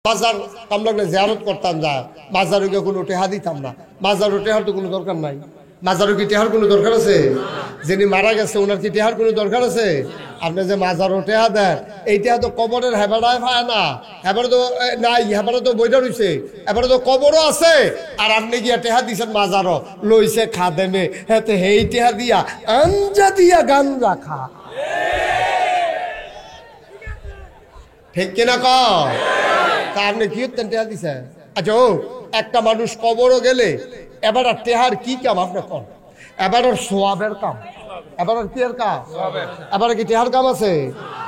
মাজার আমরা জিয়ারত করতাম, যা মাজারে গিয়ে কোনো টেহা দিতাম না। মাজারও টেহার তো কোনো দরকার নাই। মাজারও কি টেহার কোনো দরকার আছে? যিনি মারা গেছে ওনার কি টেহার কোনো দরকার আছে? আপনি যে মাজারও টেহা দেন, এই টেহা তো কবরের হেবাড়ায় পায় না, হেবারে তো নাই, হেবারে তো বইটা রয়েছে, এবারে তো কবরও আছে। আর আপনি গিয়া টেহা দিচ্ছেন মাজারও লইছে খাদেমে, হ্যাঁ হেই টেহা দিয়া আঞ্জা দিয়া গান রাখা, ঠিক কিনা ক? তা আপনি কি হতেন টেহা দিছেন? আচ্ছা ও একটা মানুষ কবরও গেলে এবার আর টেহার কি কাম আপনি কন? এবার ওর সোয়াবের কাম, এবার ওর কি এর কাম? এবার কি টেহার কাম আছে?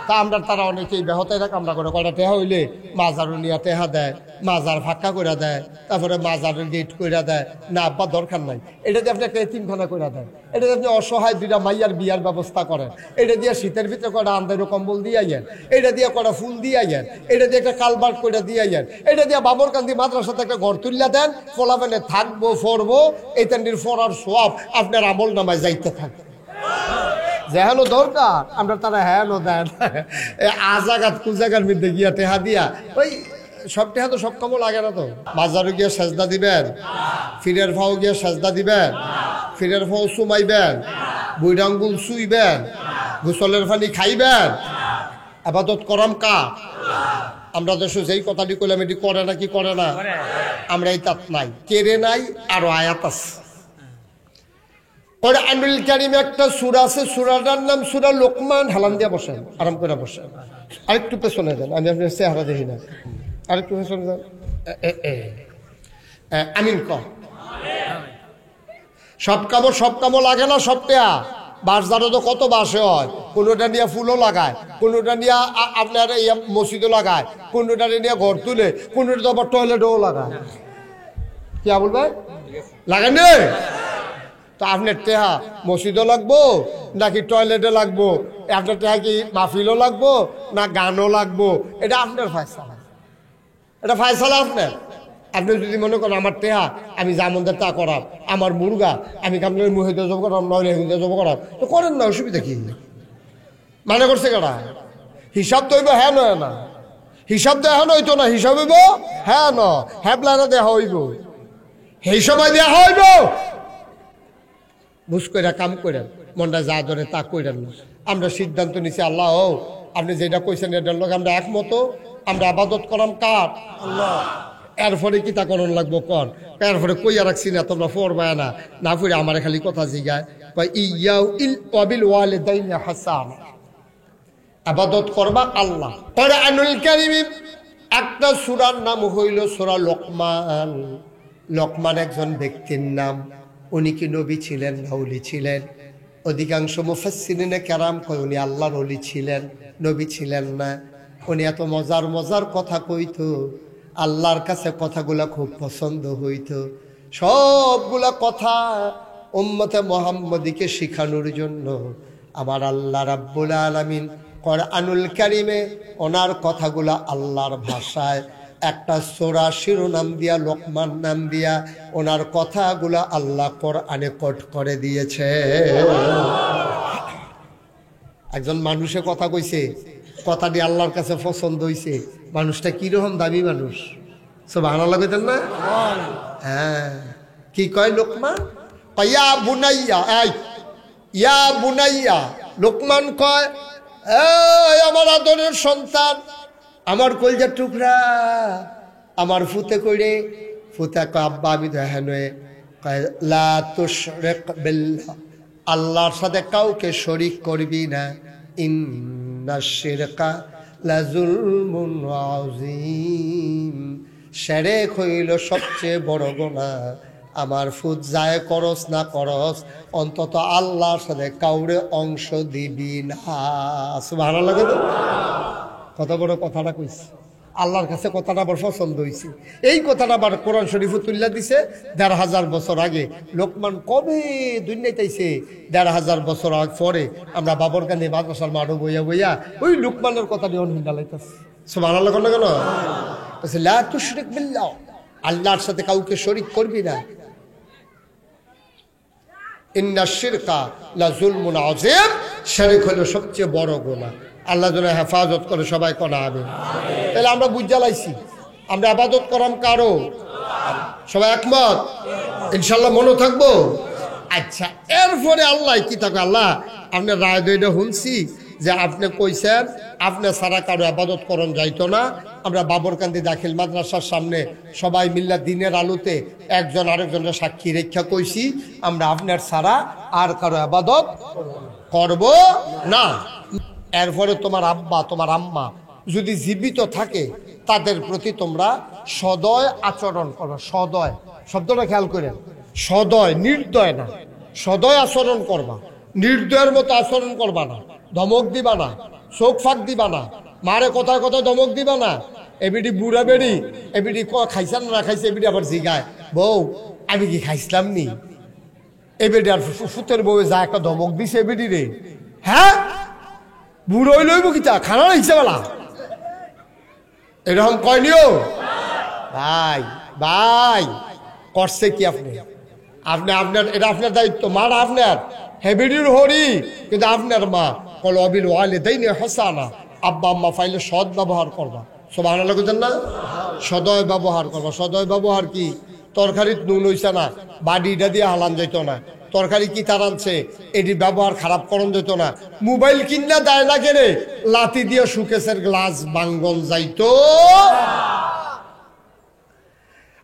তা আমরা তারা অনেকেই বেহতাইরা কামরা করে, কয়টা টেহা হইলে মাজারও নিয়ে টেহা দেয়, মাজার ফাঁকা করে দেয়, তারপরে মাজারের গেট করে দেয়। না আব্বা দরকার নাই, এটা দিয়ে আপনি একটা এতিমখানা করে দেন, এটা দিয়ে আপনি অসহায় দুইটা মাইয়ার বিয়ার ব্যবস্থা করেন, এটা দিয়ে শীতের ভিতরে কয়টা আন্দারও কম্বল দিয়ে আইয়েন, এটা দিয়ে কয়টা ফুল দিয়ে আইয়েন, এটা দিয়ে একটা কালবার্ট করে দিয়ে আইয়েন, এটা দিয়ে বাবরকান্দি মাদ্রাসাতে একটা ঘর তুলিয়া দেন, ফলাফেনে থাকবো ফরবো, এই তেন্ডির ফরার সোয়াব আপনার আমল নামায় যাইতে থাকবে। যেহেন দরকার আমরা তারা হ্যাঁ দেন, আজাগাত কুজাগার মধ্যে গিয়া টেহা দিয়া, ওই সব টেহা তো সব কামও লাগে না। তো মাজারও গিয়া সেজদা দিবেন, ফিরের ফাও গিয়া সেজদা দিবেন, ফিরের ফাও চুমাইবেন, বুইডাঙ্গুল চুইবেন, গোসলের পানি খাইবেন, আবাদত করাম কা? আমরা দেশে যেই কথাটি কইলাম এটি করে না কি করে না? আমরা এই তাত নাই, কেড়ে নাই। আরো আয়াত আছে কোরআনুল কারীমে, একটা সূরা আছে, সূরাটার নাম সূরা লোকমান। হালান দিয়া বসেন, আরাম করে বসেন, আরেকটু পেছনে যান, আমি আপনার চেহারা দেখি না, আরেকটু পেছনে যান। আমিন ক। সব কামও লাগে না, সবটা বাঁশদারও তো কত বাসে হয়, কোনোটা নিয়ে ফুলও লাগায়, কোনোটা নিয়ে আপনার মসজিদও লাগায়, কোনোটা নিয়ে ঘর তুলে, কোনোটা তো আবার টয়লেটও লাগায়। কি বলবেন লাগান রে? তো আপনার টেহা মসজিদও লাগবো নাকি টয়লেটে লাগবো? আপনার টেহা কি মাহফিলও লাগবো না গানও লাগবো? এটা আপনার ফায়সালা, এটা ফায়সালা আপনার। আপনি যদি মনে করেন আমার টেহা আমি যা মন তা করাম, আমার মুরগা আমি আপনার মুহিতে জব করাম, নইলে হিন্দে জব করাম, তো করেন না, অসুবিধা কি? মানে করছে কেনা? হিসাব তো হইব হ্যাঁ নয় না, হিসাব তো এখন হইতো না, হিসাব হইব হ্যাঁ ন, হ্যাবলারা দেওয়া হইব, সেই সময় দেওয়া হইব। বুঝ করে কাম করেন, মনটা যা ধরে তা করেন না। আমরা সিদ্ধান্ত নিছি আল্লাহ ও আপনি যেটা কইছেন এটার লোক আমরা একমত, আমরা আবাদত করাম কার? আল্লাহ। এরপরে কি তা করণ লাগবো কর, এরপরে কইয়া রাখছি না তোমরা পড়বা না, না পড়ে আমার খালি কথা জিগায় ইয়াউ ইল ওয়াবিল ওয়ালিদাইনি হাসানা, আবাদত করবা আল্লাহ। কোরআনুল কারীমে একটা সূরার নাম হইল সূরা লোকমান। লোকমান একজন ব্যক্তির নাম, উনি কি নবী ছিলেন না ওলি ছিলেন? অধিকাংশ মুফাসসিরিনে কেরাম কয় উনি আল্লাহর ওলি ছিলেন, নবী ছিলেন না। উনি এত মজার মজার কথা কইতো, আল্লাহর কাছে কথাগুলা খুব পছন্দ হইতো। সবগুলা কথা উম্মতে মুহাম্মদীকে শিখানোর জন্য আমার আল্লাহ রাব্বুল আলামিন কোরআনুল কারীমে ওনার কথাগুলা আল্লাহর ভাষায় একটা সূরা শিরোনাম দিয়া, লোকমান নাম দিয়া ওনার কথাগুলা আল্লাহ কোরআনে কোট করে দিয়েছে। একজন মানুষে কথা কইছে, কথাটি আল্লাহর কাছে পছন্দ হইছে। মানুষটা কিরকম দামি মানুষ, সুবহানাল্লাহ কইতেন না? হ্যাঁ, কি কয় লোকমান? ইয়া বুনাইয়া, ইয়া বুনাইয়া। লোকমান কয় এই আমার আদরের সন্তান, আমার কলজার টুকরা, আমার ফুতে কইরে। ফুতে কয় আব্বা আমি তো হ্যাঁ নয়। কয় লা তুশরিক বিল্লাহ, আল্লাহর সাথে কাউকে শরীক করবি না। ইন্নাশ শিরকা লাযুলমুন আযীম, শিরক হইল সবচেয়ে বড় গুনাহ। আমার ফুত যায় করস না করস, অন্তত আল্লাহর সাথে কাউরে অংশ দিবি না। সুবহানাল্লাহ। কত বড় কথাটা কইছে, আল্লাহর কাছে কথাটা বড় পছন্দ হয়েছে। এই কথাটা আবার কোরআন শরীফে তুল্লা দিছে ১৫০০ বছর আগে। লোকমান কবে দুনিয়াতে আইছে? ১৫০০ বছর পরে আমরা বাবরকান্দি মাদ্রাসার মাঠে বইয়া বইয়া ওই লোকমানের কথা নিয়ে হিন্দা লাইতাছি। সুবহানাল্লাহ কেন কেন? লা তুশরিক বিল্লাহ, আল্লাহর সাথে কাউকে শরীক করবি না। ইন্নাশ শিরকা লাযুলমুন আযীম, শিরক হলো সবচেয়ে বড় গুনাহ। আল্লাহ যেন হেফাজত করে, সবাই করা হবে। তাহলে আমরা বুঝ জ্বালাইছি আমরা আবাদত করাম কারো, সবাই একমত ইনশাল্লাহ, মনে থাকবো। আচ্ছা, এরপরে আল্লাহ কি থাকে, আল্লাহ আপনার রায় দইটা শুনছি যে আপনি কইছেন আপনি সারা কারো আবাদত করণ যাইতো না। আমরা বাবরকান্দি দাখিল মাদ্রাসার সামনে সবাই মিল্লা দিনের আলোতে একজন আরেকজনের সাক্ষী রেখা কইছি আমরা আপনার সারা আর কারো আবাদত করব না। এরপরে তোমার আব্বা তোমার আম্মা যদি জীবিত থাকে তাদের প্রতি তোমরা সদয় আচরণ করো। সদয় শব্দটা খেয়াল করেন, সদয়, নির্দয় না, সদয় আচরণ করবা। নির্দয়ের মতো আচরণ করবা না, ধমক দিবা না, চোখ ফাঁক দিবা না, মারে কথায় কথায় ধমক দিবা না। এবিডি বুড়া বেড়ি এবিডি খাইছান না খাইছে এবিডি আবার জিগায়, বউ আমি কি খাইছিলাম নি? এবিডি আর ফুতের বউ যা একটা ধমক দিছে এবিডি রে, হ্যাঁ বুড়োই লইব কিতা খানা হিসেবেলা এরকম কয়নিও ভাই। ভাই করছে কি আপনি? আপনি আপনার এটা আপনার দায়িত্ব, মারা আপনার হেবিডির হরি, কিন্তু আপনার মা কল অবিল ওয়ালে দেই না হাসানা, আব্বা আম্মা ফাইলে সৎ ব্যবহার করবা। সুবহানাল্লাহ কইতেন না? সদয় ব্যবহার করবা। সদয় ব্যবহার কি? তরকারিত নুন হইছে না, বাড়িটা দিয়ে হালান যেত না। তরকারি কি তার আনছে এটি ব্যবহার খারাপ করন যেত না। মোবাইল কিনা দেয় না কেনে লাতি দিয়ে সুকেশের গ্লাস বাঙ্গন যাইতো।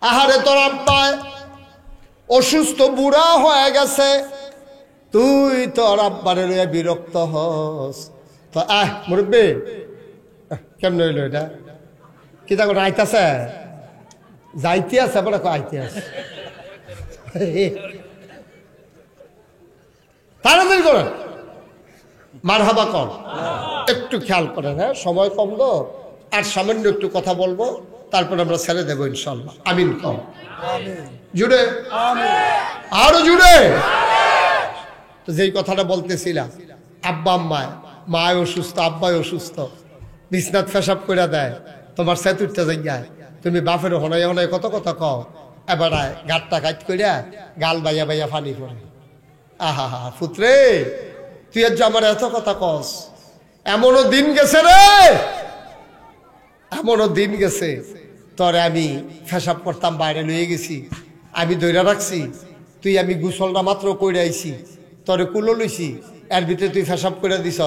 আহারে তোর আব্বায় অসুস্থ বুড়া হয়ে গেছে, তুই তোর আব্বারে লইয়া বিরক্ত হস তো মুরব্বী কেমন হইল এটা? কি তা করে আইতাছে যাইতে আছে বলে আইতে আছে, তাড়াতাড়ি করেন, মারহাবা কর, একটু খেয়াল করেন। হ্যাঁ সময় কম তো, আর সামান্য একটু কথা বলবো তারপর আমরা ছেড়ে দেবো ইনশাল্লাহ। আমিন কম জুড়ে, আরো জুড়ে। তো যেই কথাটা বলতেছিলাম, আব্বা আম্মায়, মায় অসুস্থ আব্বাই অসুস্থ, বিছনাথ পেশাব করে দেয়, তোমার সেতুরটা জায়গায় তুমি বাপের হনাই হনাই কত কথা কও, এবার গাটটা কাট করিয়া গাল বাইয়া বাইয়া ফানি করে। আহা হা পুত্রে তুই আজ আমার এত কথা কস, এমনও দিন গেছে রে, এমনও দিন গেছে তোরে আমি পেশাব করতাম বাইরে লইয়ে গেছি, আমি ধৈর্য রাখছি, তুই আমি গোসলটা মাত্র কইরা আইছি, তোরে কুলো লইছি, এর ভিতরে তুই পেশাব করে দিস,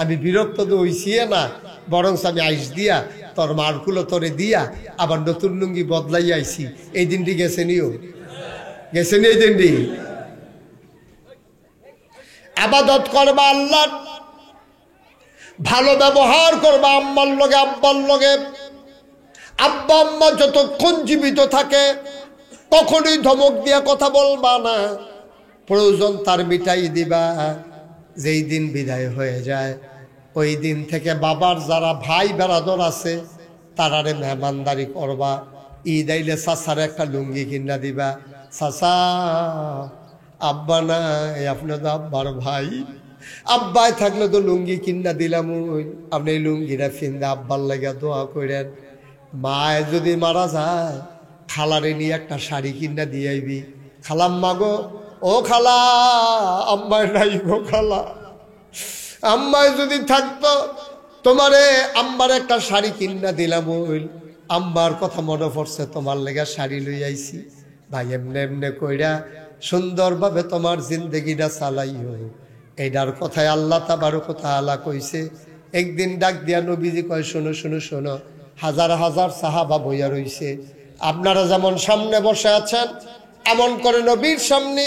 আমি বিরক্ত তো হইছি না, বরং আমি আইস দিয়া তোর মার কুলো তোরে দিয়া আবার নতুন লুঙ্গি বদলাই আইছি। এই দিনটি গেছে নিও, গেছে নি এই দিনটি। আবাদত করবা আল্লাহর, ভালো ব্যবহার করবা আম্মার লগে আব্বার লগে। আব্বা আম্মা যতক্ষণ জীবিত থাকে কখনোই ধমক দিয়া কথা বলবা না, প্রয়োজন তার মিটাই দিবা। যেই দিন বিদায় হয়ে যায় ওই দিন থেকে বাবার যারা ভাই বেরাদর আছে তারারে মেহমানদারি করবা। ঈদ আইলে চাচারে একটা লুঙ্গি কিনা দিবা, চাচা আব্বা নাই আপনার তো আব্বার ভাই, আব্বাই থাকলে তো লুঙ্গি কিনা দিলাম, আপনি এই লুঙ্গিটা ফিন্দা আব্বার লাগা দোয়া করেন। মায় যদি মারা যায় খালারে নিয়ে একটা শাড়ি কিনা দিয়ে আইবি, খালাম্মা গো ও খালা, আম্মায় নাই গো খালা, আম্মায় যদি থাকতো তোমারে আম্মার একটা শাড়ি কিনা দিলাম, ওই আম্মার কথা মনে পড়ছে তোমার লেগা শাড়ি লই আইছি। ভাই এমনে এমনে কইরা সুন্দরভাবে তোমার জিন্দগিটা চালাইও, এইটার কথায় আল্লাহ তাবারক ওয়া তাআলা কইছে। একদিন ডাক দিয়া নবীজি কয়, শোনো শোনো শোনো, হাজার হাজার সাহাবা বইয়া রইছে, আপনারা যেমন সামনে বসে আছেন এমন করে নবীর সামনে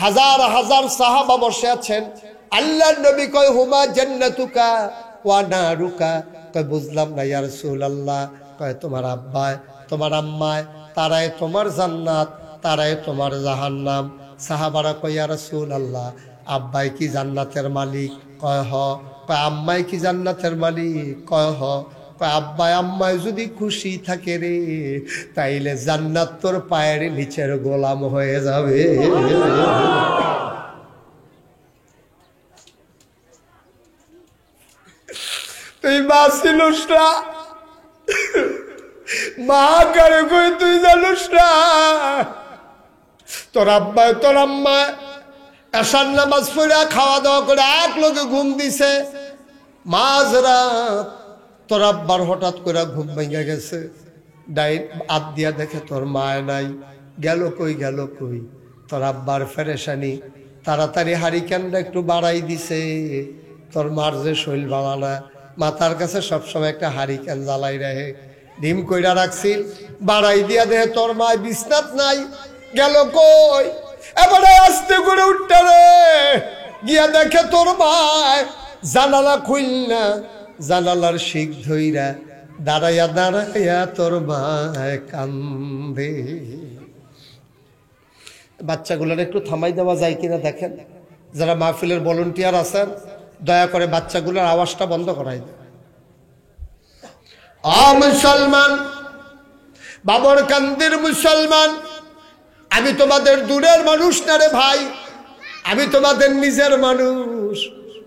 হাজার হাজার সাহাবা বসে আছেন। আল্লাহর নবী কয়, হুমা জান্নাতুকা ওয়া নারুকা। কয় বুঝলাম না ইয়া রাসূলুল্লাহ। কয় তোমার আব্বায় তোমার আম্মায় তারাই তোমার জান্নাত, তারাই তোমার জাহান্নাম। সাহাবারা কয় ইয়া রাসূলুল্লাহ আব্বাই কি জান্নাতের মালিক? কয় হ। কয় আম্মাই কি জান্নাতের মালিক? কয় হ। কয় আব্বাই আম্মাই যদি খুশি থাকে রে তাইলে জান্নাত তোর পায়ের নিচের গোলাম হয়ে যাবে। তুই বাঁচিলুস না, মা কারে কই তুই জানুস না, তোর আব্বাই তোর আম্মায় এশার নামাজ পড়া খাওয়া দাওয়া করে এক লোকে ঘুম দিছে, মাঝরাত তোর আব্বার হঠাৎ করে ঘুম ভেঙে গেছে, ডাইন হাত দিয়া দেখে তোর মায় নাই, গেল কই গেল কই, তোর আব্বার ফেরেশানি, তাড়াতাড়ি হারিকেনটা একটু বাড়াই দিছে, তোর মার যে শৈল বাড়ানা, মাথার কাছে সবসময় একটা হারিকেন জ্বালাই রাখে, ডিম কইরা রাখছিল, বাড়াই দিয়া দেখে তোর মায় বিছনাত নাই, গেল কই, এবারে আস্তে করে উঠতে রে, গিয়া দেখে তোর মায় জানালা খুল না, জানালার শিখ ধইরা দাঁড়াইয়া দাঁড়াইয়া তোর মায় কান্দে। বাচ্চাগুলোর একটু থামাই দেওয়া যায় কিনা দেখেন, যারা মাহফিলের ভলান্টিয়ার আছেন দয়া করে বাচ্চাগুলোর আওয়াজটা বন্ধ করাই দেন। মুসলমান, বাবর কান্দির মুসলমান, আমি তোমাদের দূরের মানুষ না রে ভাই, আমি তোমাদের নিজের মানুষ,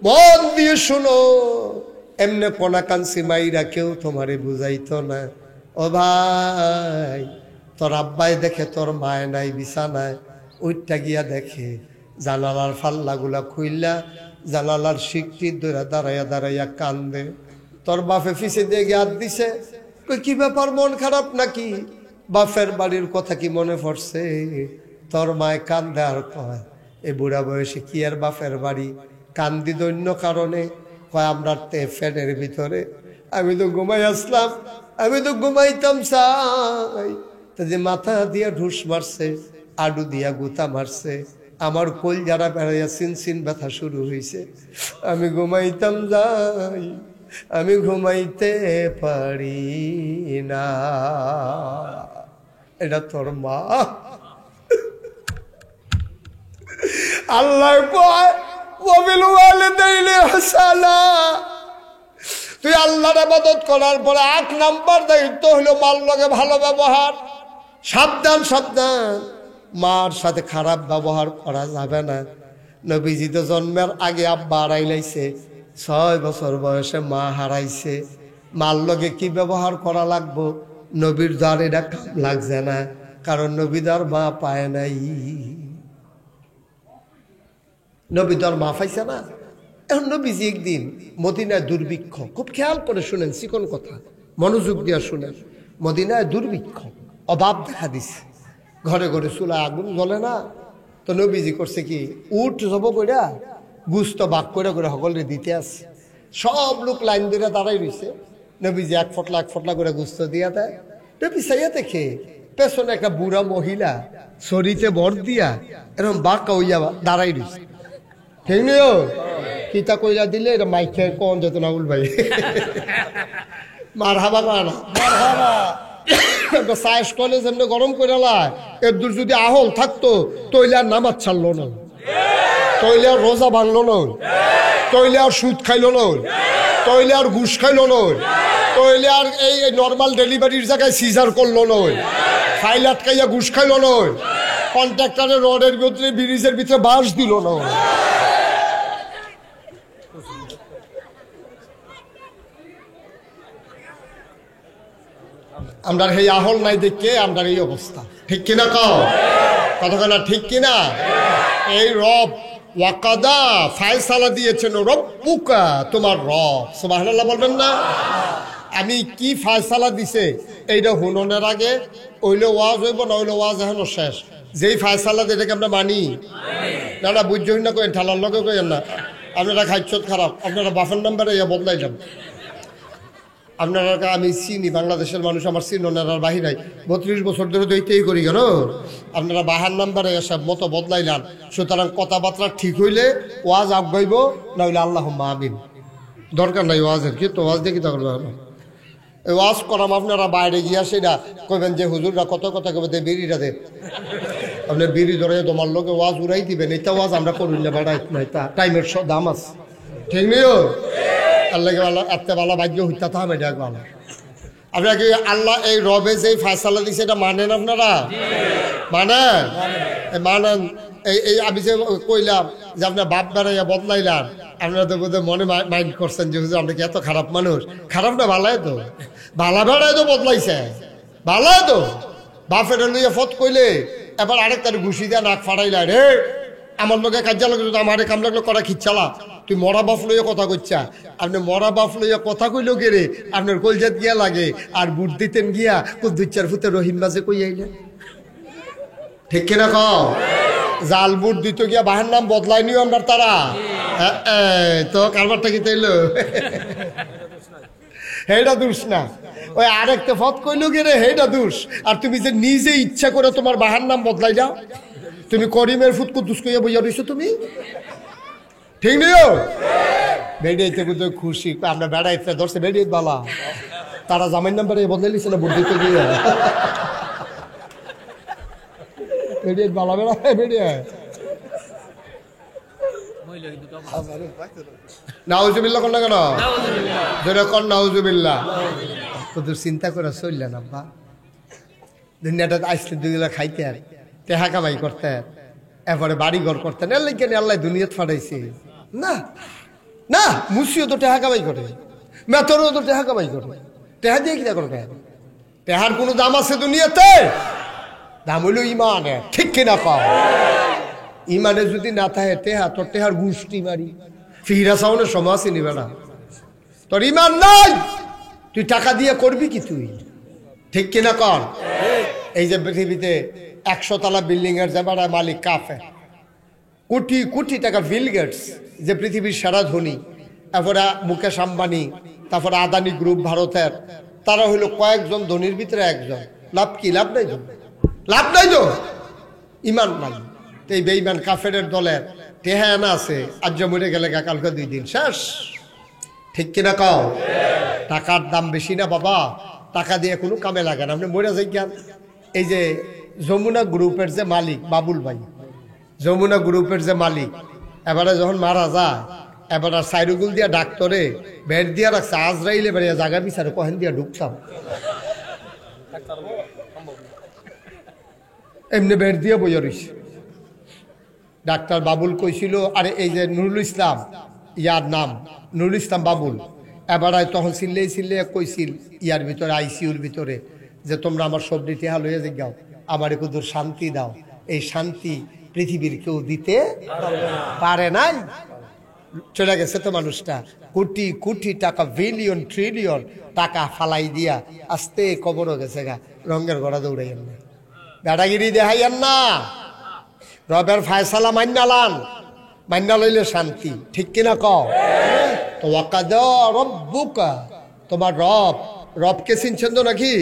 মন দিয়ে শুনো। এমনে কোনাকাঞ্চি মাইরা কেউ তোমারে বুঝাইতো না। ও ভাই, তোর আব্বাই দেখে তোর মায় নাই বিছানায়, ওইটা গিয়া দেখে জানালার ফাল্লাগুলা খুইলা জানালার শিকটি ধরে দাঁড়াইয়া দাঁড়াইয়া কান্দে। তোর বাপে ফিসে দিয়ে গিয়ে হাত দিছে, কি ব্যাপার মন খারাপ নাকি, বাপের বাড়ির কথা কি মনে পড়ছে? তোর মায় কান্দে আর কয়, এই বুড়া বয়সে কি আর বাপের বাড়ি, কান্দি দৈন্য কারণে, কয় আমরা ফ্যানের ভিতরে, আমি তো ঘুমাই আসলাম, আমি তো ঘুমাইতাম চাই, তা যে মাথা দিয়া ঢুস মারছে, আডু দিয়া গুতা মারছে, আমার কোল যারা বেড়াইয়া চিনচিন ব্যথা শুরু হয়েছে, আমি ঘুমাইতাম যাই, আমি ঘুমাইতে পারি না। এটা তোর মা। আল্লাহ কয়, তুই আল্লাহর ইবাদত করার পরে 8 নাম্বার দায়িত্ব হলো মার লগে ভালো ব্যবহার। সাবধান সাবধান, মার সাথে খারাপ ব্যবহার করা যাবে না। নবীজি তো জন্মের আগে আব্বা হারাইলাইছে, 6 বছর বয়সে মা হারাইছে, মার লগে কি ব্যবহার করা লাগবো নবীর দ্বার এটা কাম লাগছে না, কারণ নবীদার মা পায় নাই, নবীদার মা পাইছে না। এখন নবীজি একদিন মদিনায় দুর্ভিক্ষ, খুব খেয়াল করে শুনেন, চিকন কথা মনোযোগ দিয়া শুনেন, মদিনায় দুর্ভিক্ষ, অভাব দেখা দিছে, ঘরে ঘরে চুলা আগুন জ্বলে না, তো নবীজি করছে কি, উঠ জব কইরা গুস্ত বাক করে করে সকলে দিতে আছে, সব লোক লাইন ধরে দাঁড়াই রয়েছে, নবীজি এক ফটলা করে গুস্ত দিয়া দেয়। নবী সাইয়া দেখে পেছনে একটা বুড়া মহিলা শরীরে বর দিয়া এরকম বাঁকা হইয়া দাঁড়াই রয়েছে, ঠিক নেই কিতা কইলা দিলে এটা মাইকে কন যেত না উল ভাই, মার হাবা না সায়েস কলে যেমনি গরম করে লাই, এর দূর যদি আহল থাকতো তৈলে আর নামাজ ছাড়লো না, তৈলে আর রোজা ভাঙলো না, তৈলে আর সুদ খাইলো না, তৈলে আর ঘুষ খাইলো না, তৈলে আর এই নর্মাল ডেলিভারির জায়গায় সিজার করলো না, ফাইল আটকাইয়া ঘুষ খাইলো না, কন্ট্রাক্টরের রডের ভিতরে ব্রিজের ভিতরে বাঁশ দিল না। আমরা এই আহল নাই দেখে আমরা এই অবস্থা, ঠিক কিনা কও কতখানা, ঠিক কিনা? এই রব ওয়াকাদা ফায়সালা দিয়েছেন, রব্বুকা তোমার রব, সুবহানাল্লাহ বলবেন না? আমি কি ফায়সালা দিছে এইটা হুননের আগে ওইলে ওয়াজ হইব না, ওইলে ওয়াজ এখনো শেষ, যেই ফায়সালা এটাকে আমরা মানি না, না বুঝছেন না, কই ঠালার লগে কইেন না, আপনারা খাইছত খারাপ, আপনারা বাফের নাম্বারে ইয়া বদলাই যান, আপনারা আমি চিনি বাংলাদেশের মানুষ, আমার চিনার বাহিরাই 32 বছর ধরে দইতেই করি কেন, আপনারা বাহার নাম্বারে এসব মতো বদলাইলাম, সুতরাং কথাবার্তা ঠিক হইলে ওয়াজ আগাইব, না হইলে আল্লাহুম্মা আমিন, দরকার নাই ওয়াজের, কিন্তু ওয়াজ দেখি তা করবে না, ওয়াজ করাম আপনারা বাইরে গিয়া সেটা কইবেন যে হুজুররা কত কথা কবে দে বিড়িটা দে, আপনার বিড়ি ধরে তোমার লোকে ওয়াজ উড়াই দিবেন, এটা ওয়াজ আমরা করুন না, বেড়াই নাই, তা টাইমের দাম আছে, ঠিক নেই? আল্লাহ এত ভালো ভাগ্য হইতা থাম, এটা ভালো। আপনারা কি আল্লাহ এই রবে যে ফায়সালা দিছে এটা মানেন? আপনারা মানেন? মানেন? এই আমি যে কইলাম যে আপনার বাপ বেড়াইয়া বদলাইলাম, আপনারা তো বোধহয় মনে মাইন্ড করছেন যে হুজুর আমরা কি এত খারাপ মানুষ? খারাপ না, ভালাই তো, ভালা বেড়াই তো বদলাইছে, ভালাই তো, বাপের লইয়া ফত কইলে এবার আরেক তার ঘুষি দেয়া নাক ফাড়াইলা, রে আমার লোকে কাজা লোক আমার কাম লাগলো করা খিচ্ছালা, তুই মরা বাপ লইয়া কথা কইছা, আপনি মরা বাপ লইয়া কথা কইল গেরে আপনার কলজাত গিয়া লাগে, আর বুট দিতেন গিয়া কোন দুই চার ফুটে রহিম বাজে কই আইলেন, ঠিক কিনা কও? জাল বুট দিত গিয়া বাহের নাম বদলাই নিও আমরা তারা, তো কারবারটা কি তাইলো হেটা দোষ না, ওই আরেকটা ফত কইলো গেরে হেটা দোষ। আর তুমি যে নিজে ইচ্ছা করে তোমার বাহার নাম বদলাই যাও, তুমি করিমের ফুট কুদ্দুস কইয়া বইয়া রইছো তুমি, ঠিক নিও বেড়াইতে বুঝতে খুশি, আমরা বেড়াইতে ধরছে বেড়িয়ে বালা, তারা জামাই নাম্বারে বদলাই লিছে না ভোট দিতে গিয়ে, বেড়িয়ে বালা বেড়া বেড়িয়ে নাউজুবিল্লাহ কর না কেন, ধরে কর নাউজুবিল্লাহ। কত চিন্তা করে চললেন আব্বা, দুনিয়াটা আসলে দুগুলা খাইতে আর টেহা কামাই করতে, এরপরে বাড়ি ঘর করতেন, এর কেন আল্লাহ দুনিয়াত ফাটাইছে না, না মুসিও তো টেহা কামাই করে, মেথরও তো টেহা কামাই করে, টেহা দিয়ে কিনা করবে, টেহার কোনো দাম আছে দুনিয়াতে? দাম হইল ইমানে, ঠিক কিনা পাও? ইমানে যদি না থাকে টেহা, তোর টেহার গুষ্টি মারি, ফিরা সাউনের সময় আছে নিবে না, তোর ইমান নাই, তুই টাকা দিয়ে করবি কি তুই, ঠিক কিনা কর? এই যে পৃথিবীতে 100 তলা বিল্ডিং এর যে বড় মালিক কাফের, কোটি কোটি টাকা বিল গেটস যে পৃথিবীর সারা ধনী, তারপরে মুকেশ আম্বানি, তারপরে আদানি গ্রুপ ভারতের, তারা হইলো কয়েকজন ধনীর ভিতরে একজন। লাভ কি? লাভ নাই তো, লাভ নাই তো, ইমান নাই। এই বেঈমান কাফেরের দলের টেহা আনা আছে, আজ মরে গেলে কালকে 2 দিন শেষ, ঠিক কিনা কও? টাকার দাম বেশি না বাবা, টাকা দিয়ে কোনো কামে লাগে না, আপনি মরে যাই জ্ঞান। এই যে যমুনা গ্রুপের যে মালিক বাবুল ভাই, যমুনা গ্রুপের যে মালিক, এবারে যখন মারা যায়, এবারে সাইরুগুল দিয়া ডাক্তরে বেড দিয়া রাখছে, আজরাইলে বেরিয়ে জায়গা বিচারে কহেন দিয়া ঢুকতাম, এমনি বেড দিয়ে বইয়া রইছে। ডাক্তার বাবুল কইছিল, আরে এই যে নুরুল ইসলাম, ইয়ার নাম নুরুল ইসলাম বাবুল, এবারে তখন চিল্লে কইছিল ইয়ার ভিতরে আইসিউর ভিতরে যে তোমরা আমার সবজি টেহা লইয়া যে গাও, আমার একটু দূর শান্তি দাও, এই শান্তি পৃথিবীর কেউ দিতে পারে নাই। চলে গেছে তো মানুষটা, কোটি কোটি টাকা, বিলিয়ন ট্রিলিয়ন টাকা ফালাই দিয়া আস্তে কবরও গেছে গা, রঙের গড়া দৌড়াইয়েন না, বেড়াগিরি দেখাইয়েন না, রবের ফায়সালা মান্যালান, মান্যা লইলে শান্তি, ঠিক কিনা কও? তো রব্বুকা, তোমার রব, রবকে চিনছেন তো নাকি?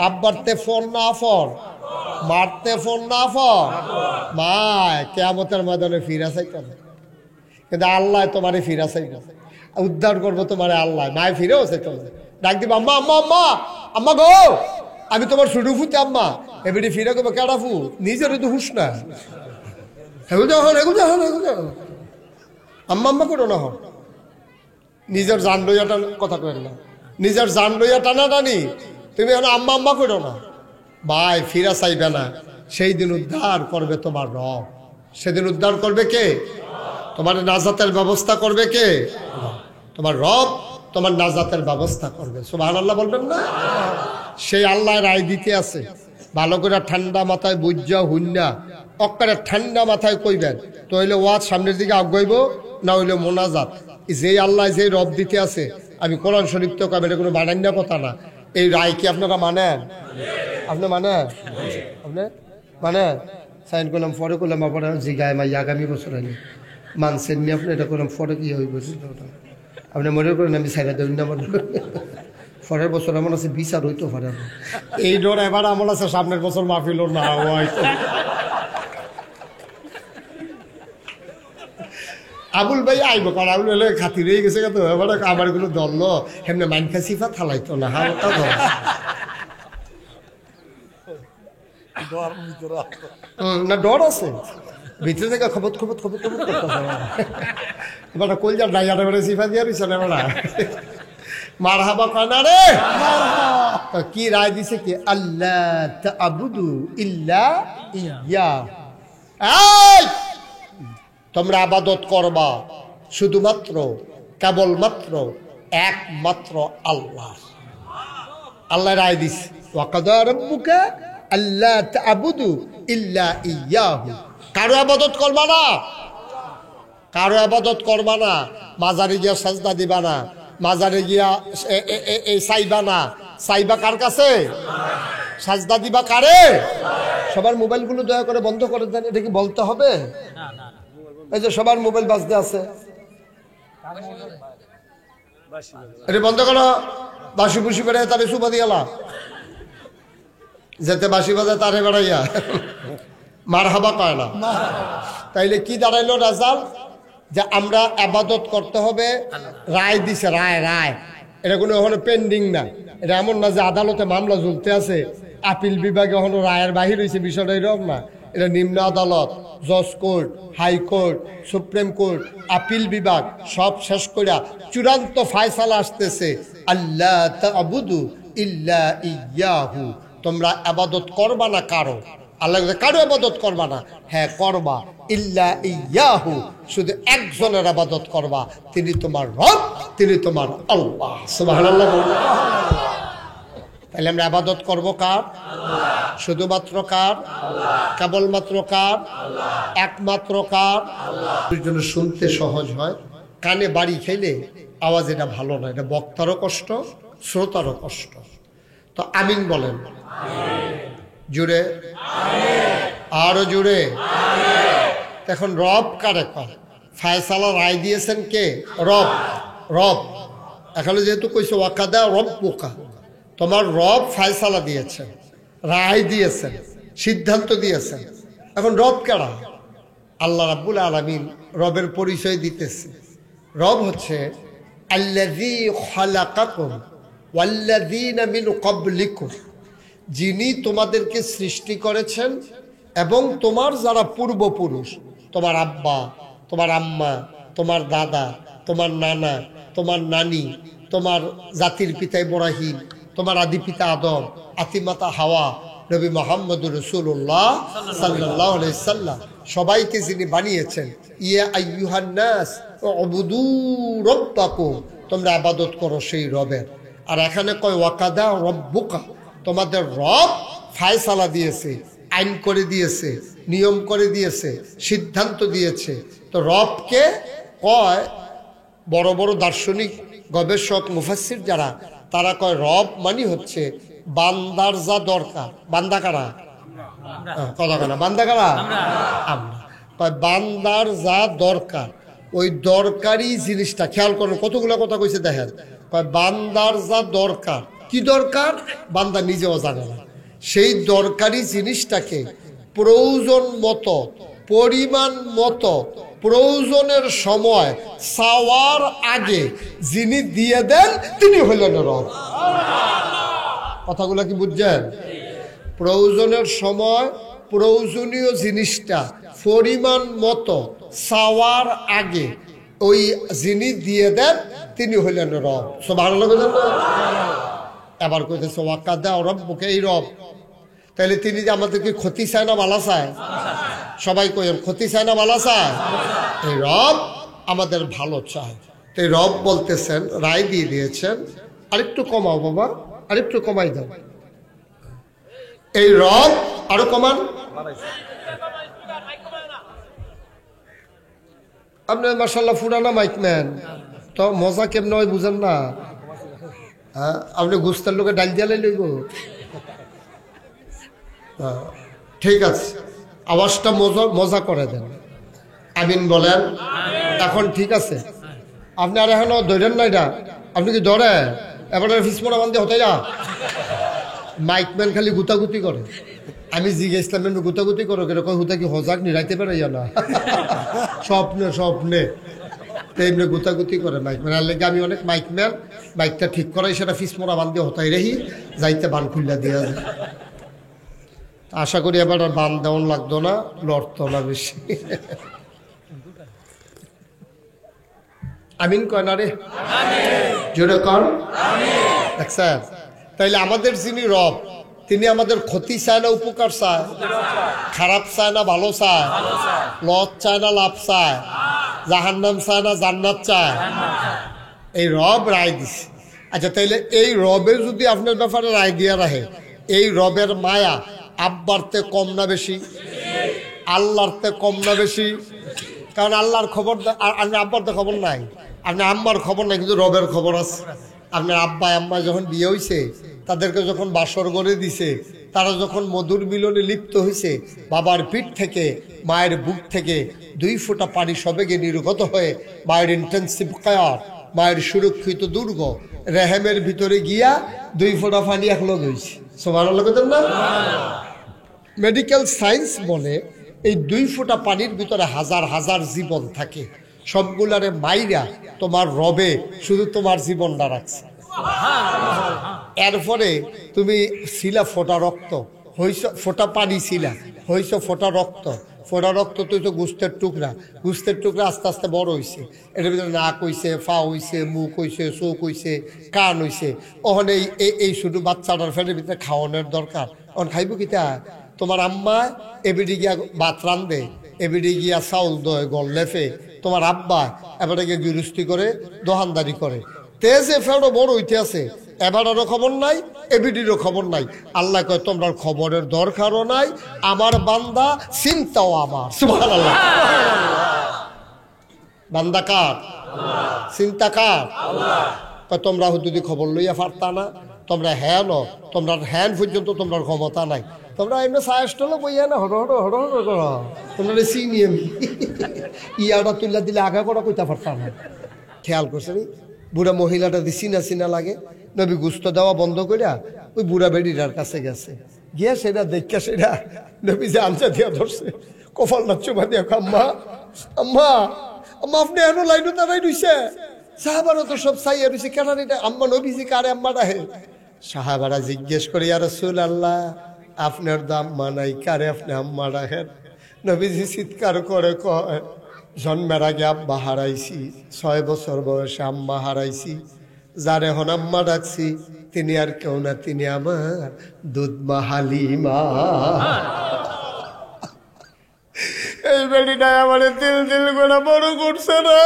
আব্বারতে ফোন না ফর, মারতে ফোন না ফর, মায় কিয়ামতের ময়দানে ফিরা চাইতে হবে, কিন্তু আল্লাহ তোমারে ফিরা চাইবে, উদ্ধার করবো তোমারে আল্লাহ, মায় ফিরেও চাইতে হবে, ডাক দিবা আম্মা আম্মা আম্মা আম্মা গো, আমি তোমার শুরু ফুতে আম্মা, এবারে ফিরে করবো কেডা ফু, নিজেরও তো হুস না, আম্মা আম্মা করো না, হন নিজের জান লইয়া কথা কেন না, নিজের জান লইয়া টানা টানি, তুমি এখন আম্মা আম্মা করো না, ভাই ফিরা চাইবে না, সেই দিন উদ্ধার করবে তোমার রব, সেদিন উদ্ধার করবে কে? তোমার নাজাতের ব্যবস্থা করবে কে? তোমার রব তোমার নাজাতের ব্যবস্থা করবে, সুবহানাল্লাহ বলবেন না? সেই আল্লাহ রায় দিতে আছে, ভালো করে ঠান্ডা মাথায় বুঝা হুন্না অক্কারে ঠান্ডা মাথায় কইবেন, তো হইলে ওয়াজ সামনের দিকে আগাইব, না হইলে মোনাজাত, যেই আল্লাহ যেই রব দিতে আছে, আমি কোরআন শরীফ তো কবে, এটা কোনো বানান্য কথা না, এই রায় কি আপনারা মানেন? আপনি মানেন? আপনি মানেন? সাইন করলাম, পরে করলাম, আপনার জিগায় মাই আগামী বছর আনি মানছেন নি আপনি, এটা করলাম পরে কি হইব, আপনি মনে করেন আমি সাইডা দেবেন না, পরের বছর এমন আছে বিচার হইতো পারে, এই ডর এবার এমন আছে সামনের বছর মাহফিল না হয়তো। আবুল ভাই আইব, কারণ আবুল হলে খাতির হয়ে গেছে, তো এবার আমার গুলো ধরলো হেমনে মাইনখা সিফা থালাইতো না, হালকা ধর না, ডর আছে ভিতরে থেকে, খবত খবত খবত খবত করতে এবার কলজার ডাইয়াটা বেড়ে সিফা দিয়ে দিচ্ছে না, এবার মার হাবা কানা রে, কি রায় দিছে কি? আল্লাহ তা'বুদু ইল্লা ইয়্যা, তোমরা আবাদত করবা শুধুমাত্র কেবলমাত্র একমাত্র আল্লাহ। আল্লাহ রায় দিস, ওয়াকাদা রাব্বুকা আল্লা তা'বুদু ইল্লা ইয়্যাহু, কারো আবাদত করবা না, কারো আবাদত করবা না, মাজারে গিয়া সাজদা দিবা না, মাজারে গিয়া চাইবা না। চাইবা কার কাছে? সাজদা দিবা কারে? সবার মোবাইলগুলো দয়া করে বন্ধ করে দেন। এটা কি বলতে হবে? এই যে সবার মোবাইল বাজতে আছে, এটা বন্ধ করো। বাসি বুসি বেড়ায় তারে সুবা দিয়ালা, যেতে বাসি বাজায় তারে বেড়াইয়া মার হাবা পায় না। তাইলে কি দাঁড়াইলো রেজাল্ট? যে আমরা আবাদত করতে হবে, রায় দিছে, রায় রায়। এটা কোনো ওখানে পেন্ডিং না। এটা এমন না যে আদালতে মামলা ঝুলতে আছে, আপিল বিভাগে এখনো রায়ের বাহির হয়েছে, বিষয়টা এরকম না। এটা নিম্ন আদালত, জজ court, high court, supreme court, appeal বিভাগ সব শেষ করিয়া চূড়ান্ত ফায়সালা আসতেছে, আল্লাহ তা'বুদু ইল্লা ইয়্যাহু। তোমরা আবাদত করবা না কারো, আল্লাহ কারো আবাদত করবা না। হ্যাঁ করবা, ইল্লা ইয়্যাহু, শুধু একজনের আবাদত করবা, তিনি তোমার রব, তিনি তোমার আল্লাহ। সুবহানাল্লাহ। তাহলে আমরা আবাদত করবো কার? শুধুমাত্র কার? কেবলমাত্র কার? একমাত্র কার? জন্য শুনতে সহজ হয়, কানে বাড়ি খেলে আওয়াজ এটা ভালো না, এটা বক্তারও কষ্ট, শ্রোতারও কষ্ট। তো আমিন বলেন জুড়ে, আরো জুড়ে। এখন রব কারে কয়? ফায়সালা রায় দিয়েছেন কে? রব। রব এখানে যেহেতু কইছে ওয়াকাদা রব্বুকা, তোমার রব ফায়সালা দিয়েছেন, রায় দিয়েছেন, সিদ্ধান্ত দিয়েছেন। এখন রব কারা? আল্লাহ রাব্বুল আলামিন রবের পরিচয় দিতেছে। রব হচ্ছে আল্লাযী খালাকাকুম ওয়াল্লাযীনা মিন ক্বাবলিকুম, যিনি তোমাদেরকে সৃষ্টি করেছেন এবং তোমার যারা পূর্বপুরুষ, তোমার আব্বা, তোমার আম্মা, তোমার দাদা, তোমার নানা, তোমার নানি, তোমার জাতির পিতা ইব্রাহিম, তোমার আদি পিতা আদম, আতিমাতা হাওয়া, নবী মুহাম্মদুর রাসূলুল্লাহ সাল্লাল্লাহু আলাইহি সাল্লাম, সবাইকে যিনি বানিয়েছেন। ইয়া আইয়ুহান নাস উবুদু রাব্বাকুম, তোমরা ইবাদত করো সেই রবের। আর এখানে কয় ওয়াকাদা রব্বুকা, তোমাদের রব ফায়সালা দিয়েছে, আইন করে দিয়েছে, নিয়ম করে দিয়েছে, সিদ্ধান্ত দিয়েছে। তো রবকে কয়, বড় বড় দার্শনিক, গবেষক, মুফাসসির যারা, তারা কয় রব মানে হচ্ছে বান্দার যা দরকার। বান্দা কারা? কথা কানা, বান্দা কারা? আমরা। কয় বান্দার যা দরকার, ওই দরকারি জিনিসটা খেয়াল করেন, কতগুলো কথা কইছে দেখেন। কয় বান্দার যা দরকার, কি দরকার বান্দা নিজেও জানে না, সেই দরকারি জিনিসটাকে প্রয়োজন মতো, পরিমাণ মতো, প্রয়োজনের সময়, চাওয়ার আগে যিনি দিয়ে দেন তিনি হলেন রব। কথাগুলো কি বুঝছেন? প্রয়োজনের সময় প্রয়োজনীয় জিনিসটা পরিমাণ মতো চাওয়ার আগে ওই যিনি দিয়ে দেন তিনি হলেন রব। সুবহানাল্লাহ। এবার কইতেছে ওয়াকাদা রব্বুকা, এই রব। তাহলে তিনি যে আমাদেরকে ক্ষতি চায় না ভালো চায়? সবাই কইেন ক্ষতি চায় না ভালো চায়? এই রব আমাদের ভালো চায়। তো এই রব বলতেছেন, রায় দিয়ে দিয়েছেন, আরেকটু কমাও বাবা, আরেকটু কমাই দাও। এই রব আরো কমান। আপনি মাশাআল্লাহ ফুরানা মাইকম্যান, তো মজা কেমন হয় বুঝেন না? হ্যাঁ, আপনি গুস্তার লোকে ডাল দিয়ে লইব। ঠিক আছে, আওয়াজটা মজা করে দেন। আমিন বলেন। এখন ঠিক আছে, আপনি আর এখনো ধরেন না এটা? আপনি কি ধরে এবার ফিসমোনা বান্ধে হতে যা? মাইকম্যান খালি গুতাগুতি করে। আমি জিজ্ঞেসলাম গুতাগুতি করো কিরকম, হুতা কি হজাক নিরাইতে পারে না? স্বপ্নে স্বপ্নে তেমনি গুতাগুতি করে মাইকম্যান। আর লেগে আমি অনেক মাইকম্যান বাইকটা ঠিক করাই, সেটা ফিসমোনা বান্ধে হতাই রেহি যাইতে বান খুললা দিয়া যায়। আশা করি এবার আর বান দেওয়ান লাগতো না, লড়তো না বেশি। আমিন কয় না রে, জোরে কর। দেখছেন? তাইলে আমাদের যিনি রব, তিনি আমাদের ক্ষতি চায় না উপকার চায়? খারাপ চায় না ভালো চায়? লস চায় না লাভ চায়? জাহান্নাম চায় না জান্নাত চায়? এই রব রায় দিছে। আচ্ছা, তাইলে এই রবের যদি আপনার ব্যাপারে রায় দিয়ে রাখে, এই রবের মায়া আব্বার তে কম না বেশি? আল্লাহর তে কম না বেশি? কারণ আল্লাহর খবর আপনার আব্বার তো খবর নাই, আপনার আম্মার খবর নাই, কিন্তু রবের খবর আছে। আপনার আব্বা আম্মা যখন বিয়ে হয়েছে, তাদেরকে যখন বাসর করে দিছে, তারা যখন মধুর মিলনে লিপ্ত হয়েছে, বাবার পিঠ থেকে মায়ের বুক থেকে 2 ফোঁটা পানি সবেগে নির্গত হয়ে মায়ের ইন্টেন্সিভ কেয়ার, মায়ের সুরক্ষিত দুর্গ রেহেমের ভিতরে গিয়া 2 ফোঁটা পানি একলগ হয়েছে। সুবহানাল্লাহ না? মেডিকেল সায়েন্স বলে এই 2 ফোঁটা পানির ভিতরে হাজার হাজার জীবন থাকে, সবগুলারে মাইরা তোমার রবে শুধু তোমার জীবনটা রাখছে। এরপরে তুমি ছিলা ফোটা রক্ত, হইছ ফোটা পানি ছিলা, হইছ ফোটা রক্ত, ফোটা রক্ত তুই তো গোস্তের টুকরা, গোস্তের টুকরা আস্তে আস্তে বড় হয়েছে, এটার ভিতরে নাক হইছে, পা হইছে, মুখ হইছে, চোখ হইছে, কান হইছে। ওখানে এই শুধু বাচ্চাটার ফেলের ভিতরে খাওয়ানোর দরকার। ওখানে খাইব কিতা? তোমার আম্মা এবিডি গিয়া ভাত রান্ধে, এবিডি গিয়া চাউল দয় গল লেফে, তোমার আব্বা এবারে গিয়ে গৃহস্থী করে দোকানদারি করে, তেজে ফেরো বড় হইতে আছে, এবারেরও খবর নাই, এবিডিরও খবর নাই। আল্লাহ কয় তোমরা খবরের দরকারও নাই, আমার বান্দা চিন্তাও আমার। সুবহানাল্লাহ। বান্দা কার? চিন্তা কার? তোমরা যদি খবর লইয়া পারতা না, তোমরা হ্যাঁ ন, তোমরা হ্যান পর্যন্ত তোমরা ক্ষমতা নাই, তোমরা এমনি সায়াস্টলে বইয়া না হড় হড় হড় হড় কর, তোমরা চিনি আমি ইয়াটা তুললা দিলে আগা করা কইতা পারতা না। খেয়াল করছে নি? বুড়া মহিলাটা দিয়ে চিনা চিনা লাগে, নবী গুস্ত দেওয়া বন্ধ করিয়া ওই বুড়া বেডিটার কাছে গেছে, গিয়া সেটা দেখা সেটা নবী যে আনসা দিয়া ধরছে, কপাল না চুমা দিয়া, আম্মা আম্মা আম্মা আপনি এনো লাইনও তারাই রইছে, সাহাবারও তো সব চাইয়া রইছে, কেন এটা আম্মা নবীজি কারে আম্মা ডাহে? সাহাবারা জিজ্ঞেস করে, ইয়া রাসূলুল্লাহ আপনার দাম মানাই কারে আপনি আম্মা ডাহেন? নবীজি চিৎকার করে কয়, জন্মের আগে আব্বা হারাইছি, 6 বছর বয়সে আম্মা হারাইছি, যার এখন আম্মা ডাকছি তিনি আর কেউ না, তিনি আমার দুধমা হালিমা। এই বেড়িটাই আমার তিল তিল করে বড় করছে না,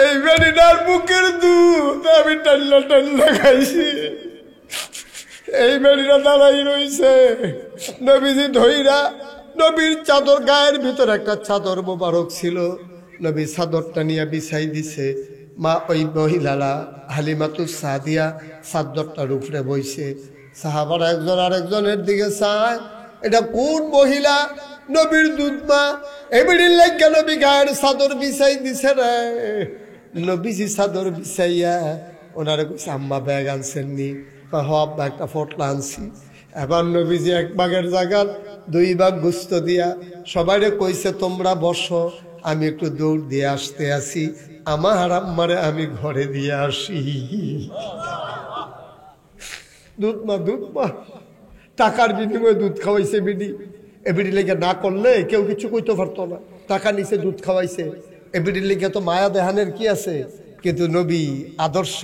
এই বেড়িটার বুকের দুধ আমি টান্না টান্না খাইছি, এই বেড়িটা দাঁড়াই রইছে। নবীজি ধইরা, নবীর চাদর, গায়ের ভিতরে একটা চাদর মোবারক ছিল, নবী চাদরটা নিয়ে বিছাই দিছে। মা ওই মহিলারা হালিমাতুস সাদিয়া চাদরটার উপরে বইছে। সাহাবারা একজন আরেকজনের দিকে চায়, এটা কোন মহিলা? নবীর দুধ মা। এবারে লাগে নবী গায়ের চাদর বিছাই দিছে রে। নবীজি চাদর বিছাইয়া ওনারে কইছে, আম্মা ব্যাগ আনছেন নি? হব একটা ফটলা আনছি। এবার নবীজি 1 ভাগের জায়গা 2 ভাগ গুস্ত দিয়া সবাইরে কইছে, তোমরা বসো, আমি একটু দৌড় দিয়ে আসতে আসি, আমার আম্মারে আমি ঘরে দিয়ে আসি। দুধ মা, দুধ মা, টাকার বিনিময়ে দুধ খাওয়াইছে বিডি। এবিডি লেগে না করলে কেউ কিছু কইতে পারতো না, টাকা নিচে দুধ খাওয়াইছে। এবিডি লেগে তো মায়া দেহানের কি আছে? কিন্তু নবী আদর্শ,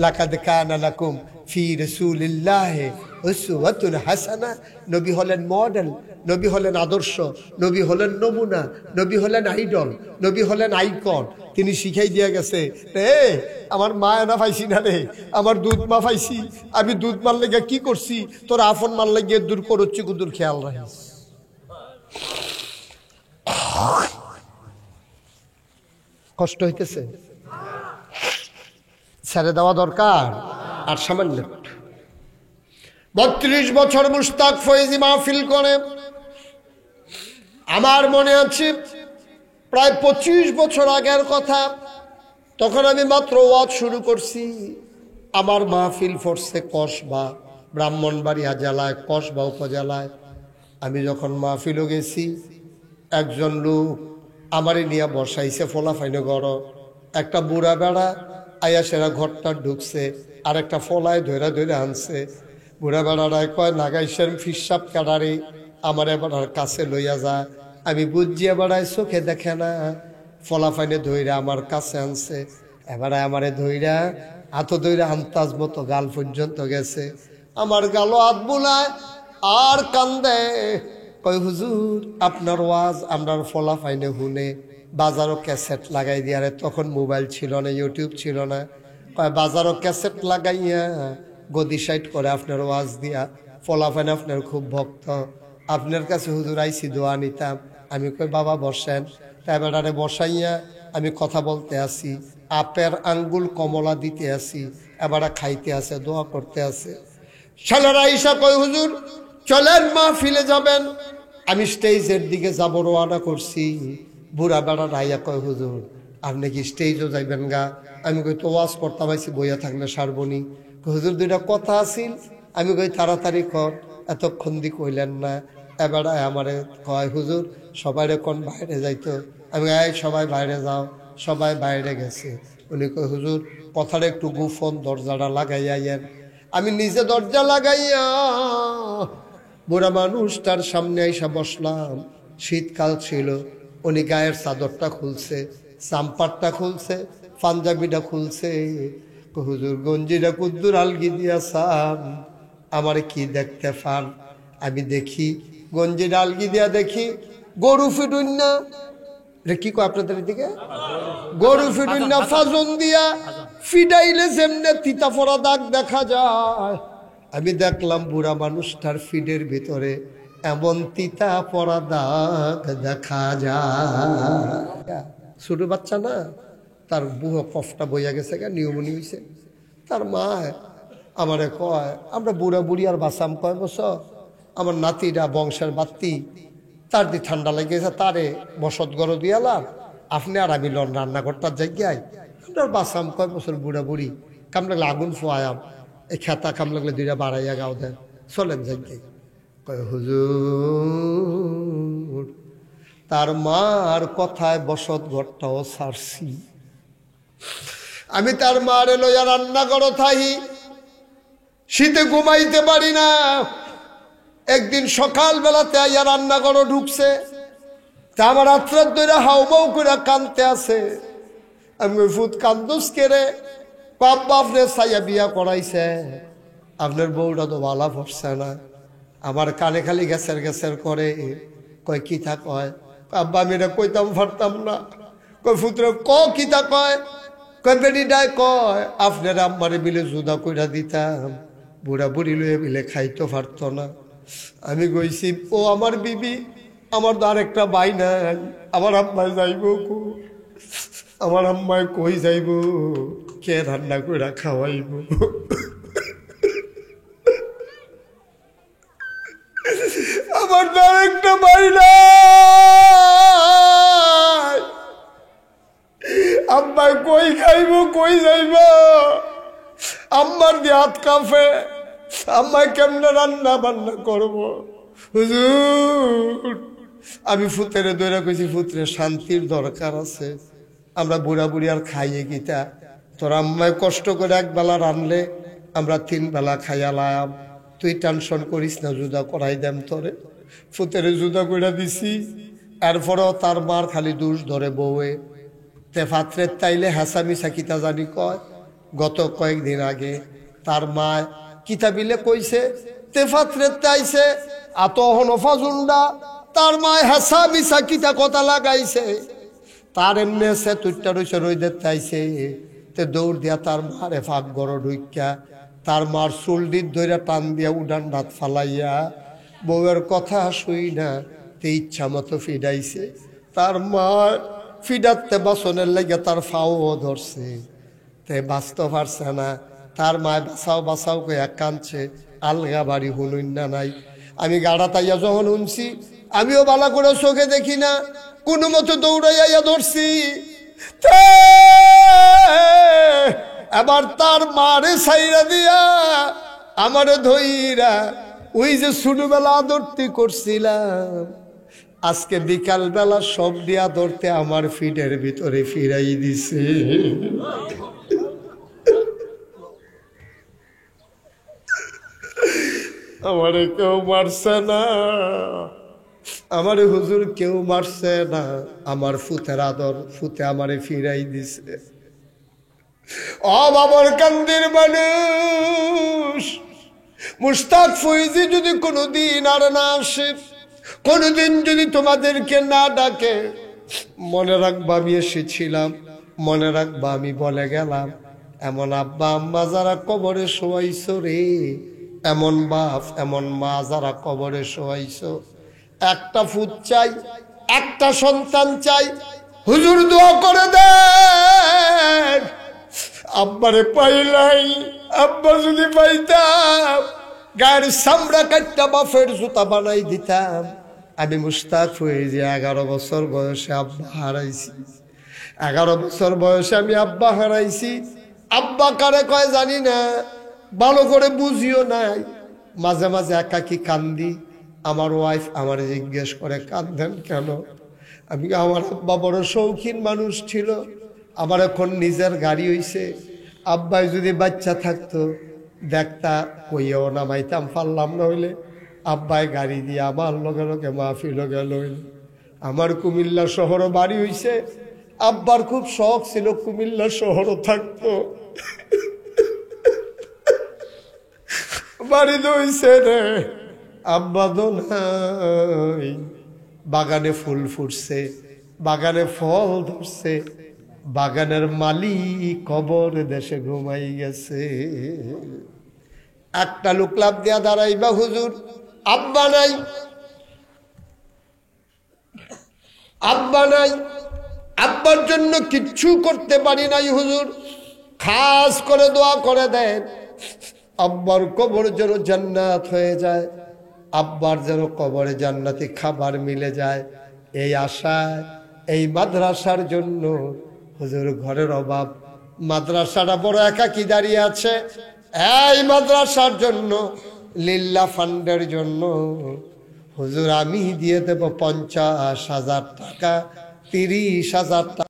লাকাদ কানা লাকুম ফি রাসূলিল্লাহি উসওয়াতুন হাসানাহ। নবী হলেন মডেল, নবী হলেন আদর্শ, নবী হলেন নমুনা, নবী হলেন আইডল, নবী হলেন আইকন। তিনি শিখাই দিয়া গেছে, রে আমার মা এনা পাইছি না রে, আমার দুধ মা পাইছি, আমি দুধ মার লেগে কি করছি, তোর আফন মার লেগে দূর করছি, কুদুর খেয়াল রাখিস। কষ্ট হইতেছে, ছেড়ে দেওয়া দরকার। আর সামান্য 32 বছর মুশতাক ফয়েজি মাহফিল করে। আমার মনে আছে প্রায় 25 বছর আগের কথা, তখন আমি মাত্র ওয়াজ শুরু করছি। আমার মাহফিল পড়ছে কসবা, ব্রাহ্মণবাড়িয়া জেলায়, কসবা উপজেলায়। আমি যখন মাহফিলও গেছি, একজন লোক আমারে নিয়ে বসাইছে ফোলাফাইনে ঘর। একটা বুড়া বেড়া আয়া সেরা ঘরটা ঢুকছে, আর একটা ফলায় ধৈরা ধৈরা আনছে। বুড়া বেড়ারায় কয়, নাগাইছেন ফিসাব কাটারে, আমার এবার কাছে লইয়া যা। আমি বুঝিয়া বেড়াই, চোখে দেখে না, ফলাফাইনে ধৈরা আমার কাছে আনছে। এবারে আমারে ধৈরা, হাত ধৈরা আন্তাজ মতো গাল পর্যন্ত গেছে। আমার গালও হাত বুলায় আর কান্দে, কয় হুজুর আপনার ওয়াজ আমরার ফলাফাইনে হুনে বাজারও ক্যাসেট লাগাই দিয়া। তখন মোবাইল ছিল না, ইউটিউব ছিল না। কয় বাজারও ক্যাসেট লাগাইয়া গদি সাইড করে আপনার ওয়াজ দিয়া, ফলাফাইন আপনার খুব ভক্ত, আপনার কাছে হুজুর আইসি দোয়া নিতাম। আমি কই বাবা বসেন। তাই বেড়ারে বসাইয়া আমি কথা বলতে আসি, আপের আঙ্গুল কমলা দিতে আসি, এবারে খাইতে আসে, দোয়া করতে আসে। ছেলেরা ঈশা কই হুজুর চলেন মাহফিলে যাবেন। আমি স্টেজের দিকে যাব, রওনা করছি। বুড়া বেড়া রাইয়া কয় হুজুর আপনি কি স্টেজও যাইবেন গা? আমি কই তো ওয়াজ করতাম আইছি, বইয়া থাকলে সারবনি। হুজুর দুইটা কথা আছিল। আমি কই তাড়াতাড়ি কর, এতক্ষণ দি কইলেন না। এবার আমারে কয় হুজুর সবাই কোন বাইরে যাইতো। আমি এই সবাই বাইরে যাও। সবাই বাইরে গেছে। উনি কয় হুজুর কথাটা একটু গোপন, দরজাটা লাগাইয়াইয়েন। আমি নিজে দরজা লাগাইয়া বুড়া মানুষটার সামনে আইসা বসলাম। শীতকাল ছিল। উনি গায়ের চাদরটা খুলছে, চাম্পারটা খুলছে, পাঞ্জাবিটা খুলছে। হুজুর গঞ্জিটা কুদ্দুর আলগি দিয়াছান, আমারে কি দেখতে পান? আমি দেখি গঞ্জিটা আলগি দিয়া দেখি গরু ফিটুন্না, এটা কি কয় আপনাদের দিকে? গরু ফিটুন্না ফাজন দিয়া ফিডাইলে যেমনে তিতা পড়া দাগ দেখা যায়। আমি দেখলাম বুড়া মানুষটার ফিডের ভিতরে এমন তিতা পড়া দাগ দেখা যায়। ছোট বাচ্চা না, তার বুড়ো কফটা বইয়া গেছে, নিউমোনি হয়েছে। তার মা আমারে কয় আমরা বুড়া বুড়ি আর বাসাম কয় বছর, আমার নাতিরা বংশের বাত্তি, তার দি ঠান্ডা লেগেছে, তারে বসত গড় দিয়ালাম, আপনি আর আমি লন রান্নাঘরটার জায়গায় আপনার বাসাম কয় বছর বুড়া বুড়ি, কাম লাগলে আগুন ফোয়াম, এই খেতা কাম লাগলে দুইটা বাড়াইয়া গাও দেন, চলেন জায়গায়। কয় হুজুর তার মার কথায় বসত ঘরটাও ছাড়ছি। আমি তার মারে লইয়া রান্না করো থাই, শীতে ঘুমাইতে পারি না। একদিন সকাল বেলাতে আইয়া রান্না করো ঢুকছে, তা আমার রাত্রের ধরে হাউমাউ করে কানতে আছে। আমি ফুট কান্দুস কেড়ে বাপ আপনি সাইয়া বিয়া করাইছে, আপনার বউটা তো ভালা পড়ছে না। আমার কানে খালি গেছের গেছের করে। কয় কিতা কয়? আব্বা আমি এটা কইতাম পারতাম না। কয় ফুতরে ক কিতা কয়? কয় বেডিটায় কয় আপনার আম্মারে মিলে জুদা কইরা দিতাম, বুড়া বুড়ি লইয়া মিলে খাইতে পারতো না। আমি কইছি ও আমার বিবি, আমার তো আরেকটা ভাই নাই, আমার আম্মায় যাইব কো? আমার আম্মায় কই যাইব? কে রান্না কইরা খাওয়াইব? আমার তো আরেকটা ভাই নাই, আম্মায় কই খাইব, কই যাইব? আম্মার দিয়ে হাত কাঁপে, আম্মায় কেমনে রান্না বান্না করবো? হুজুর আমি ফুতেরে দৈরা কইছি ফুতরে শান্তির দরকার আছে, আমরা বুড়া বুড়ি আর খাইয়ে গীতা, তোর আম্মায় কষ্ট করে একবেলা রানলে আমরা 3 বেলা খাইয়ালাম, তুই টেনশন করিস না, জুদা করাই দেম তোরে। ফুতেরে জুদা কইরা দিছি। এরপরও তার মার খালি দোষ ধরে বউয়ে। তে ফাত্রের তাইলে হাসামিসা কিতা জানি কয়, গত কয়েকদিন আগে তার মা কিতাবিলে কইছে তে ফাত্রের তাইছে আতহন ফাজুন্ডা, তার মায় হাসা মিশা কিতা কথা লাগাইছে। তার এমনি সে তুইটা রইছে রইদের তাইছে, তে দৌড় দিয়া তার মারে ফাঁক গড় ঢুকিয়া তার মার চুলডির ধইরা টান দিয়া উডান রাত ফালাইয়া বউয়ের কথা শুই না তে ইচ্ছা মতো ফিডাইছে। তার মা ফিডাতে বাসনের লেগে তার ফাও ধরছে, তে বাঁচতে পারছে না। তার মায় বাঁচাও বাঁচাও কইয়া কাঁদছে, আলগা বাড়ি হুনুন না নাই। আমি গাড়া তাইয়া যখন শুনছি, আমিও বালা করে চোখে দেখি না, কোনো মতো দৌড়াইয়া ধরছি। এবার তার মারে ছাইরা দিয়া আমারে ধইরা ওই যে ছোটবেলা আদরটি করছিলাম, আজকে বিকাল বেলা সব দিয়া ধরতে আমার ফিটের ভিতরে ফিরাই দিছে। আমারে কেউ মারছে না, আমারে হুজুর কেউ মারছে না, আমার ফুতের আদর ফুতে আমারে ফিরাই দিছে। ও বাবার কান্দির মানুষ, মুশতাক ফৈজি যদি কোনোদিন আর না আসে, কোনোদিন যদি তোমাদেরকে না ডাকে, মনে রাখবা আমি এসেছিলাম, মনে রাখবা আমি বলে গেলাম। এমন আব্বা আম্মা যারা কবরে শোয়াইছো রে, এমন বাপ এমন মা যারা কবরে শোয়াইছো, একটা ফুট চাই একটা সন্তান চাই, হুজুর দোয়া করে দেন। আব্বারে পাইলাই, আব্বা যদি পাইতাম গায়ের চামড়া কাটটা বাফের জুতা বানাই দিতাম। আমি মুস্তাক হয়ে যে 11 বছর বয়সে আব্বা হারাইছি। 11 বছর বয়সে আমি আব্বা হারাইছি। আব্বা কারে কয় জানি না, ভালো করে বুঝিও নাই। মাঝে মাঝে একাকি কান্দি। আমার ওয়াইফ আমার জিজ্ঞেস করে কাঁদেন কেন? আমি আমার আব্বা বড় শৌখিন মানুষ ছিল, আমার এখন নিজের গাড়ি হইছে। আব্বাই যদি বাচ্চা থাকতো দেখতা কইয়াও নামাইতাম পারলাম না, হইলে আব্বাই গাড়ি দিয়ে আমার লগে লগে মাহফিল গেল। আমার কুমিল্লা শহরও বাড়ি হইছে। আব্বার খুব শখ ছিল কুমিল্লা শহরও থাকতো, বাড়ি হইছে রে আব্বা তো নাই। বাগানে ফুল ফুটছে, বাগানে ফল ধরছে, বাগানের মালিক কবর দেশে ঘুমাই গেছে। একটা লোক লাভ দিয়া দাঁড়াইবা, হুজুর আব্বা নাই, আব্বা নাই, আব্বার জন্য কিচ্ছু করতে পারি নাই হুজুর, খাস করে দোয়া করে দেন আব্বার কবর যেন জান্নাত হয়ে যায়, আব্বার যেন কবরে জান্নাতি খাবার মিলে যায়। এই আশায় এই মাদ্রাসার জন্য হুজুর ঘরের অভাব, মাদ্রাসাটা বড় একাকী দাঁড়িয়ে আছে। এই মাদ্রাসার জন্য লিল্লা ফান্ডের জন্য হুজুর আমি দিয়ে দেব 50,000 টাকা, 30,000 টাকা।